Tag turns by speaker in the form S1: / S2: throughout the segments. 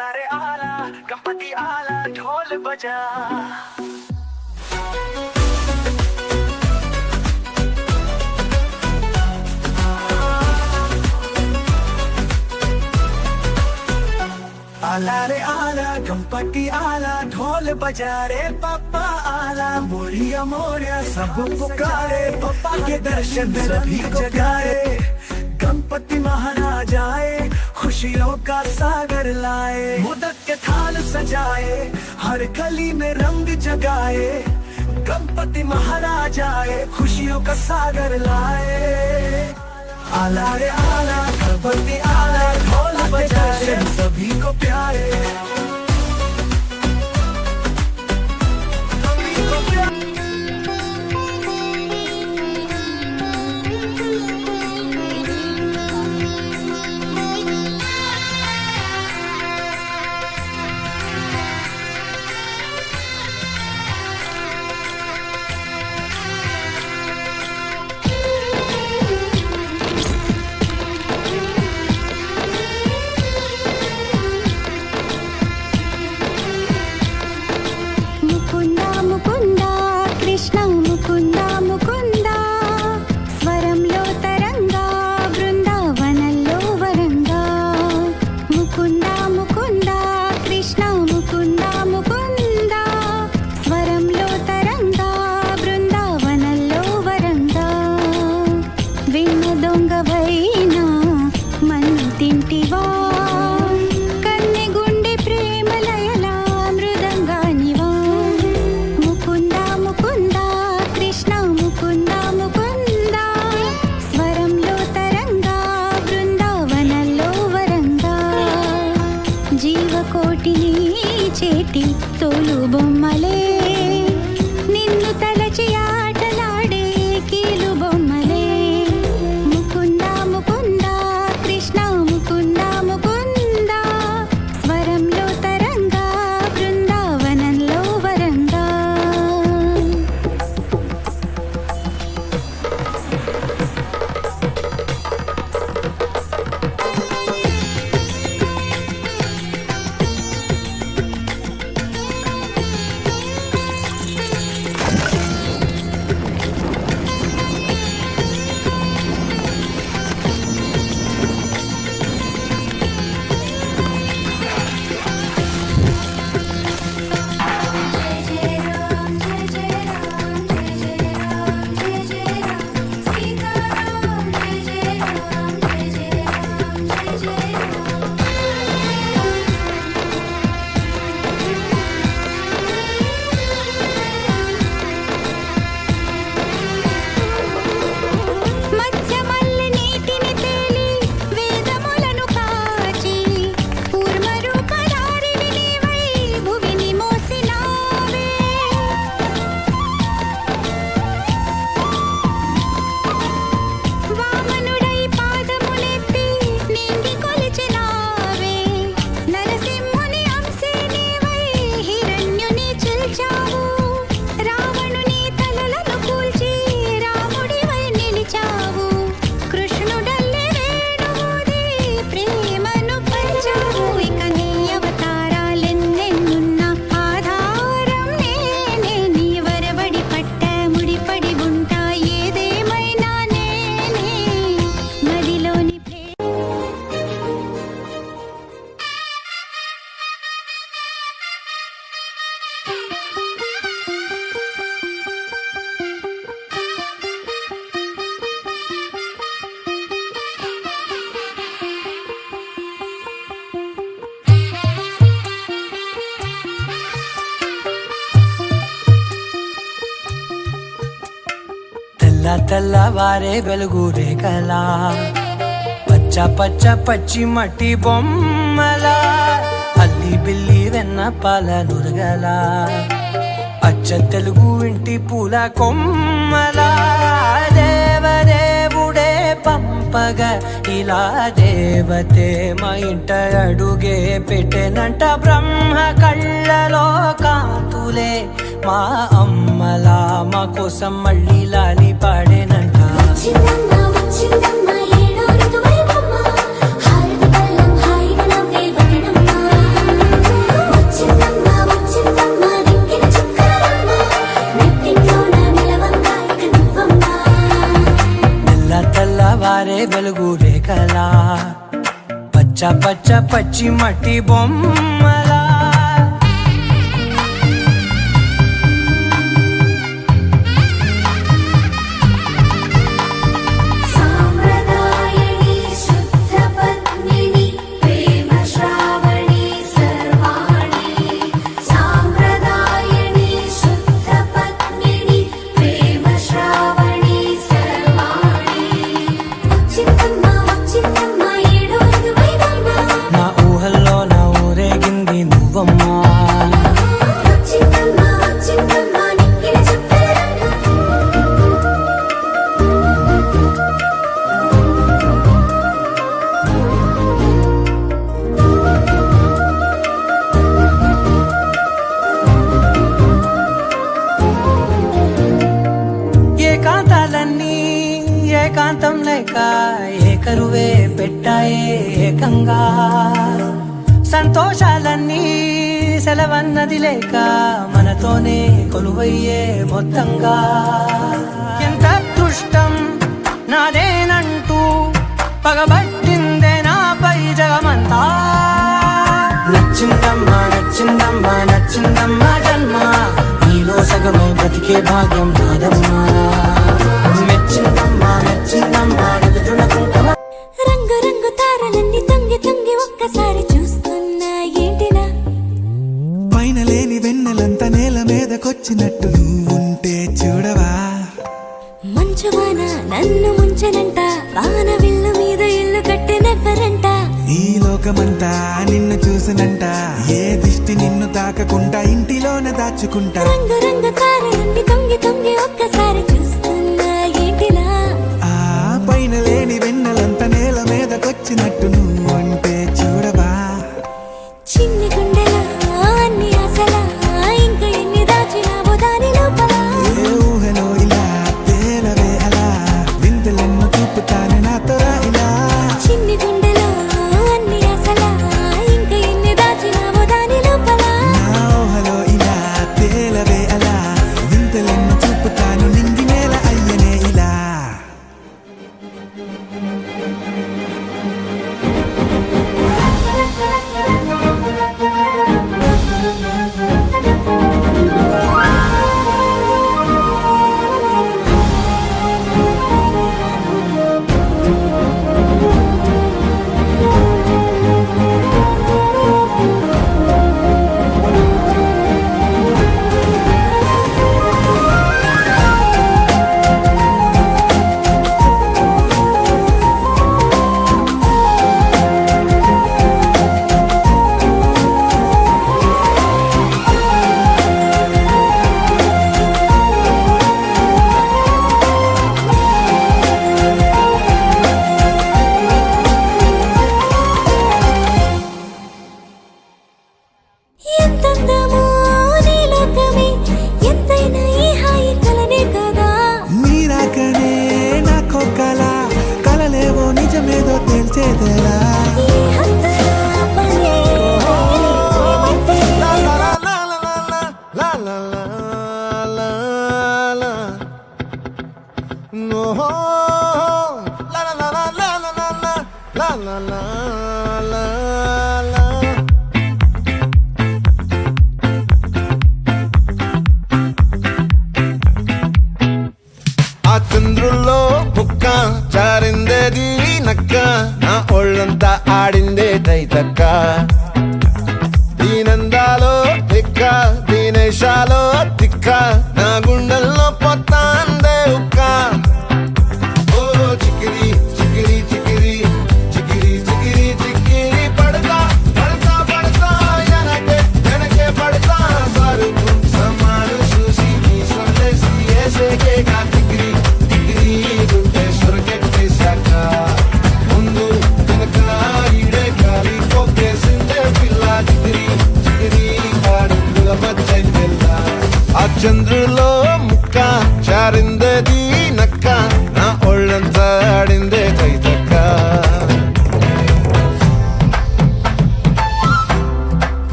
S1: आला रे आला गणपति आला ढोल बजा आला रे आला गणपति आला ढोल बजा रे पापा आला मोरिया मोरिया सब पुकारे पापा के दर्शन सभी जगाए गणपति महाराज आए खुशियों का सागर लाए मोदक के थाल सजाए हर गली में रंग जगाए गणपति महाराज आए खुशियों का सागर लाए आला रे आला गणपति आला ढोल बजाए सभी को प्यारे చేటి తోలు బొమ్మలే నిన్ను తలచి ఆటలాడే కీలు బొమ్మలే ముకుంద ముకుంద కృష్ణ ముకుంద ముకుంద స్వరంలో తరంగా బృందావనంలో వరంగా
S2: తెల్లవారే వెలుగు రేఖలా పచ్చ పచ్చ పచ్చి మట్టి బొమ్మల అల్లి బిల్లి వెన్న పాల నురగల అచ్చ తెలుగు ఇంటి పూల కొమ్మల దేవదేవుడే పంపగ ఇలా దేవతే మా ఇంట అడుగే పెట్టెనంట బ్రహ్మ కళ్ళలో కాంతులే మా అమ్మలా మా కోసం మళ్ళీ లాలి పాడేనంట వెలుగు రేఖలా పచ్చ పచ్చ పచ్చి మట్టి బొమ్మలా
S3: సాంప్రదాయని శుద్ధ పద్మిని ప్రేమ శ్రావణి సర్వాణి సాంప్రదాయని శుద్ధ పద్మిని ప్రేమ శ్రావణి సర్వాణి వచ్చిందమ్మ ఏడో ఋతువైవమ్మ
S2: నా ఊహల్లో నా ఊరేగింది నువ్వమ్మా
S3: వచ్చిందమ్మ నిక్కిన చుక్కలమ్మ
S2: ఏకాంతాలన్నీ ఏకాంతం లేక ఏకరువే పెట్టాయే ఏకంగా సంతోషాలన్నీ సెలవన్నది లేక మనతోనే కొలువయ్యే మొత్తంగా ఎంత అదృష్టం నాదేనంటూ పగబట్టిందే నాపై జగమంతా నచ్చిందమ్మా నచ్చిందమ్మా నచ్చిందమ్మా జన్మ నీలో సగమై బ్రతికే భాగ్యం నాదమ్మా మెచ్చిందమ్మా మెచ్చిందమ్మా నిదున కుంకుమ
S3: రంగు రంగు తారలన్నీ తొంగి తొంగి ఒక్కసారి చూస్తున్నా ఏంటినా
S1: పైన లేని వెన్నెలంత నేల మీదకొచ్చినట్టు నువ్వుంటే చూడవా
S3: మంచువాన నన్ను ముంచనంట వాన విల్లు మీద ఇల్లు కట్టినెవ్వరంట
S1: ఈ లోకమంతా నిన్ను చూసినంట ఏ దిష్టి నిన్ను తాకకుండా ఇంటిలోన దాచుకుంటా
S3: రంగు రంగు తారలన్నీ తొంగి తొంగి ఒక్కసారి చూస్తున్నా ఏంటినా
S1: ఆ పైన లేని వెన్నెలంత నేల మీదకొచ్చినట్టు నువ్వుంటే చూడవా
S3: చిన్ని గుండెలా అన్ని ఆశలా ఇంకా ఎన్ని దాచినావో దాని లోపల
S1: ఏ ఊహలో ఇలా తేలవే అలా వింతలెన్నో చూపుతానే నాతో రా ఇలా
S3: చిన్ని గుండెలో అన్ని ఆశలా ఇంకా ఎన్ని దాచినావో దాని లోపల
S1: నా ఊహలో ఇలా తేలవే అలా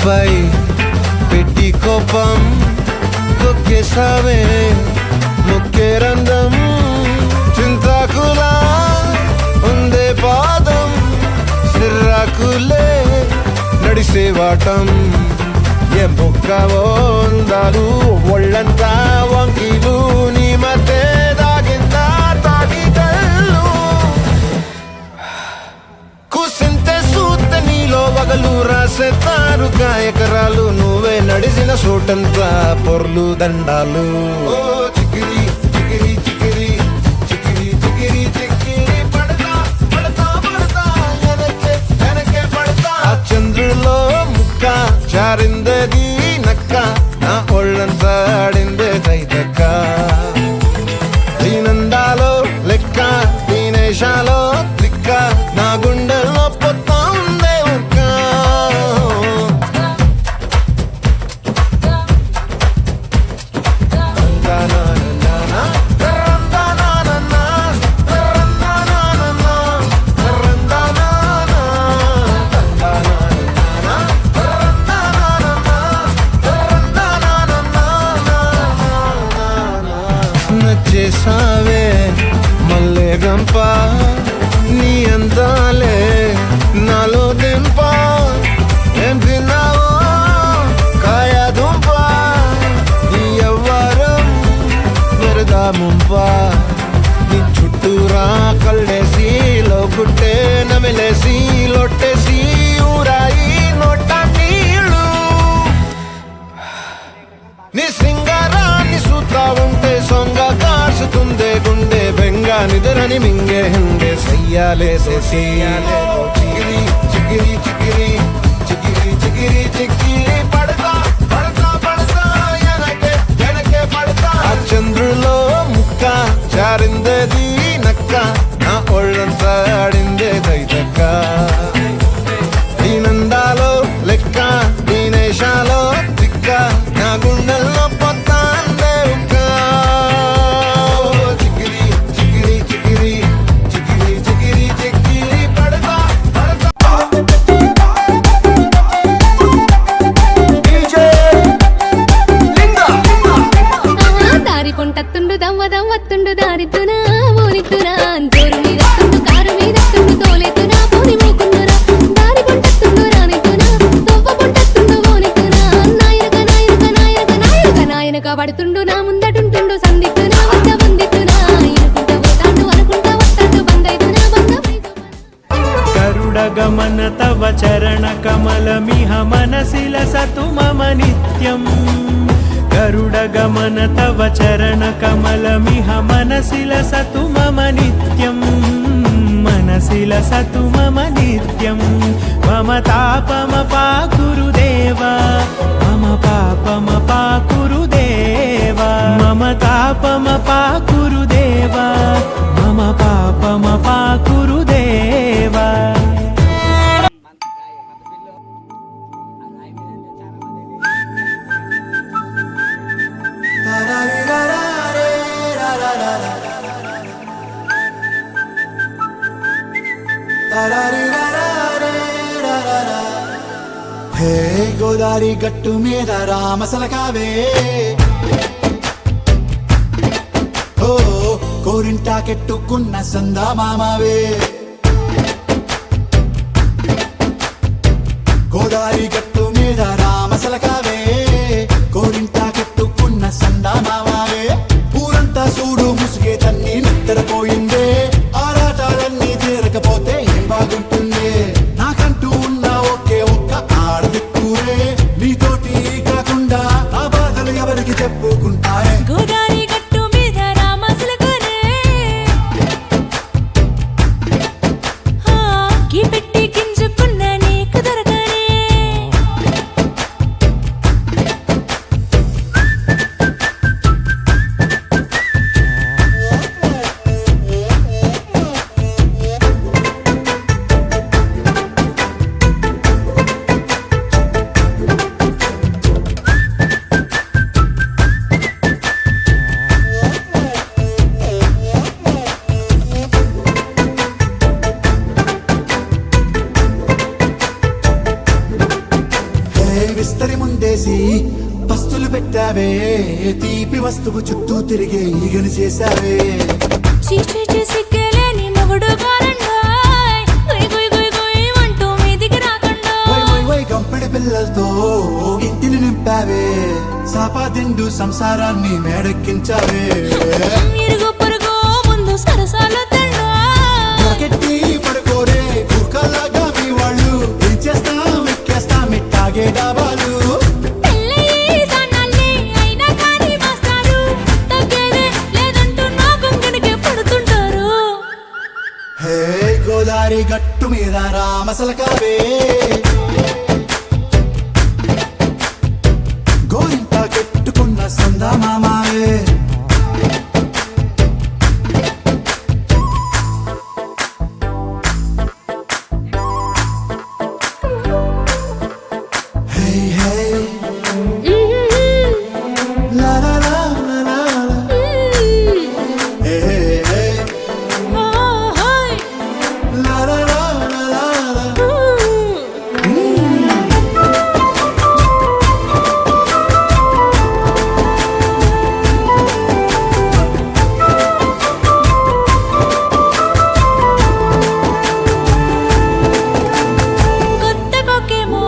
S4: నాపై పెట్టి కోపం తొక్కేసావే ముక్కే రంధ్రం చింతాకులా ఉందే పాదం సిర్రాకులే నడిసే వాటం ఏ బొక్కవో అందాలు ఒళ్ళంతా వంకీలు నీ మధ్య దాగిందా తాగిదల్లు కూసింతే సూత్తే నీలో వగలు రాసేతారు ఎకరాలు నువ్వే నడిసిన చోటంతా పొర్లు దండాలు ఓ చికిరి చికిరి చికిరి చికిరి చికిరి చికిరి పడతా పడతా పడతా వెనకే పడతా ఆ చంద్రులో ముక్క జారిందది నక్క నా ఒళ్ళంతా ఆడిందే దైదక్క దీనందాలో లెక్క దీనేశాలో దిక్క నా గుండెల్లో పొత్తా ఉందే ఒక్క నచ్చేసావే మల్లె గంప నీ అందాలే నాలో దింప ఏం తిన్నావో కాయ దుంప నీ ఎవ్వరం వెరదా ముంప నీ చుట్టూరా కళ్ళేసి లోకుట్టే నమిలేసి లొట్టేసి ఊరాయి నోట నీళ్ళు నీ సింగారాన్ని చూస్తా ఉంటే సొంగ కాసుతుందే గుండె బెంగ నిద్రని మింగే హండే సయ్యాలేసే సయ్యాలే చికిరి చికిరి చికిరి చికిరి చికిరి చికిరి పడతా పడతా పడతా వెనకే పడతా ఆ చంద్రులో ముక్క జారిందది నక్క నా ఒళ్ళంతా ఆడిందే దైదక్క దీనందాలో లెక్క దీనేశాలో దిక్క నా గుండెల్లో పొత్తాందే ఉక్క చికిరి చికిరి చికిరి చికిరి చికిరి చికిరి పడతా పడతా
S3: దారి పొంటత్తుండు దవ్వ దవ్వత్తుండు దారిద్దునా ఓనిద్దునా జోరు మీద కారు మీద తోలెత్తునా పోని మూకున్నురా దారి పొంటత్తుండు రానిద్దునా దవ్వ పొంటత్తుండు ఓనిద్దునా నాయనక నాయనక నాయనక నాయనక నాయనక పడుతుండు నా ముందటుంటుండు సందిద్దునా వద్ద వందిద్దునా ఇనుకుంటా పోతాండు అనుకుంటా వస్తాడు బందైతునా
S5: గరుడ గమన తవ చరణ కమలమిహ మనసిల సతు మమ నిత్యం గరుడ గమన తవ చరణ కమలమిహ మనసిల సతు మమ నిత్యం మనసిల సతు మమ నిత్యం మమ తాపమ పాకురుదేవా మమ పాపమ పాకురుదేవా మమ తాపమ పాకురుదేవా మమ పాపమ పాకురుదేవా
S1: హే గోదారి గట్టు మీద రామసలకావే ఓ కోరింటా కెట్టుకున్న సందా మామావే గోదారి గట్టు మీద రామసలకావే కోరింటా కెట్టుకున్న సందా మామావే ఊరంతా చూడు ముసుగే తన్ని నిద్రపోయిందే ఆరాటాలన్నీ తీరకపోతే ఏం బాగుంటుంది నాకంటూ ఉన్న ఒకే ఒక్క ఆడదిక్కురే నీతోటి కాకుండా నా బాధలు ఎవరికి చెప్పుకుంటాయే
S3: గోదారి గట్టు మీద రామసలకనే పెట్టి గింజుకున్న నీకు దొరకనే
S1: చేసి పస్తులు పెట్టావే, తీపి వస్తువు చుట్టూ తిరిగే ఈగను చేసావే.
S3: చీచీ సిగ్గలేని మొగుడు కారండాయ్, గుయ్ గుయ్ గుయ్ గుయ్ అంటూ మీదికి రాకండా.
S1: వై గంపెడి పిల్లలతో ఇంటిని నింపావే, సాపాదిండు సంసారాన్ని మేడెక్కించావే.
S3: ఇరుగు పొరుగు ముందు సరసాలు తండా,
S1: పడకెట్టి పడుకోరే కుక్కలాగా మీ వాళ్ళు, ఏం చేస్తాం ఎక్కేస్తాం ఇట్టాగే డాబాలు.
S3: పెళ్ళయి సన్నాళ్ళే అయినా కానీ మాస్తారు, తగ్గేదే లేదంటూ నా కొంగనికే పడుతుంటారు.
S1: హే గోదారి గట్టు మీద రామసలకావే, గోరింట కెట్టుకున్న సందా మామావే. Hey, hey, la la la la la la. Hey, hey, hey,
S3: ఓహోయ్
S1: la la la la la la.
S3: కొత్త కొక్కేమో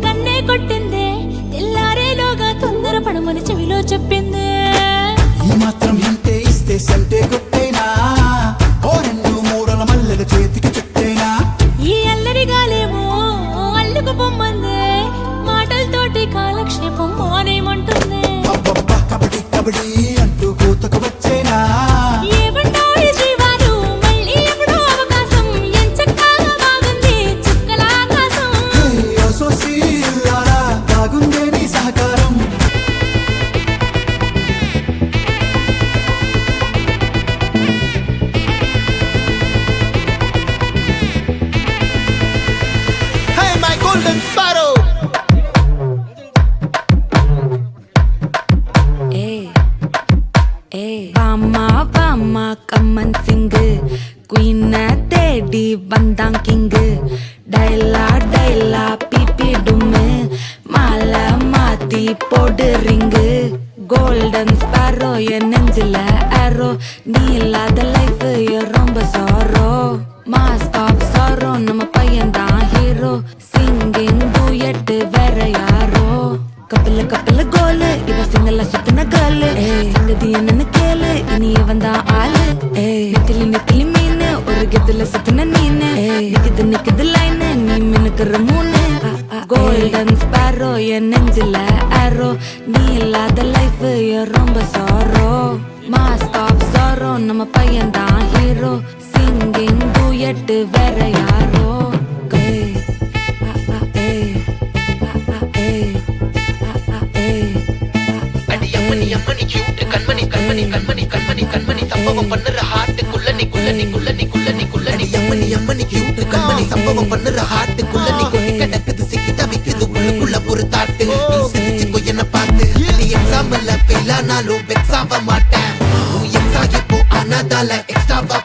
S3: కన్నే కొట్టిందే, తెల్లారేలోగా తొందర పడమని చెవిలో చెప్పిందే.
S1: ఈ మాత్రం ఇంటే ఇస్తే సంటే కొట్టేనా, ఓ రెండు మూరల మల్లెల చేతికి చుట్టేనా.
S3: ఈ అల్లరి గాలేమో అల్లుకు పొమ్మందే, మాటలతోటి కాలక్షేపం మానేమంటుంది.
S1: అబ్బబ్బా కబడ్డీ కబడ్డీ అంటూ కూతకు వచ్చేనా.
S3: ఏమంటాయి జీవాలు మళ్ళీ ఎప్పుడో అవకాశం, ఎంచక్కా బాగుంది చుక్కల ఆకాశం.
S1: హే అసోసి ఇల్లారా, బాగుందే నీ సహకారం.
S4: Hey, my golden sparrow.
S6: வாமா கம்மன் சிங்கு குயின தேடி வந்தான் கிங்கு டைலா டைலா பிபி டும்மு மாலை மாத்தி போடு ரிங்கு கோல்டன் ஸ்பாரோ என் நெஞ்சில ஆரோ நீ இல்லாத லைஃப் ரொம்ப சாரோ மாஸ்க் ஆஃப் சாரோ நம்ம பையன்தான் ஹீரோ சிங்கிங் டூயட் வேற யாரோ கப்பில கோலு இவ சிங்கல்ல சுத்தின கேளு சங்கதி என்னன்னு கேளு இனி வந்தா ஆளு நெத்திலி மீனு ஒரு கெத்துல சுத்தின நீனு நிக்குது லைனு நீ மினுக்குற மூணு கோல்டன் ஸ்பாரோ என் நெஞ்சில ஆரோ நீ இல்லாத லைஃப் ரொம்ப சாரோ மாஸ்க் ஆஃப் சாரோ நம்ம பையன்தான் ஹீரோ சிங்கிங் டூயட் வேற யாரோ
S7: அடி அம்மனி கியூட் கண்மணி சம்பவம் பண்ணுற ஹார்ட்டுக்குள்ள நீ அம்மனி கியூட் கண்மணி சம்பவம் பண்ணுற ஹார்ட்டுக்குள்ள நீ கொட்டி கிடக்குது சிக்கி தவிக்குது உள்ளுக்குள்ள ஒரு தாட்டு நீ சிரிச்சுக்கோ என்ன பார்த்து நீ எக்ஸாம்ல ஃபெயில் ஆனாலும் வெக்ஸ் ஆக மாட்டேன் எக்ஸாம் இப்போ ஆனதால எக்ஸ்ட்ராவா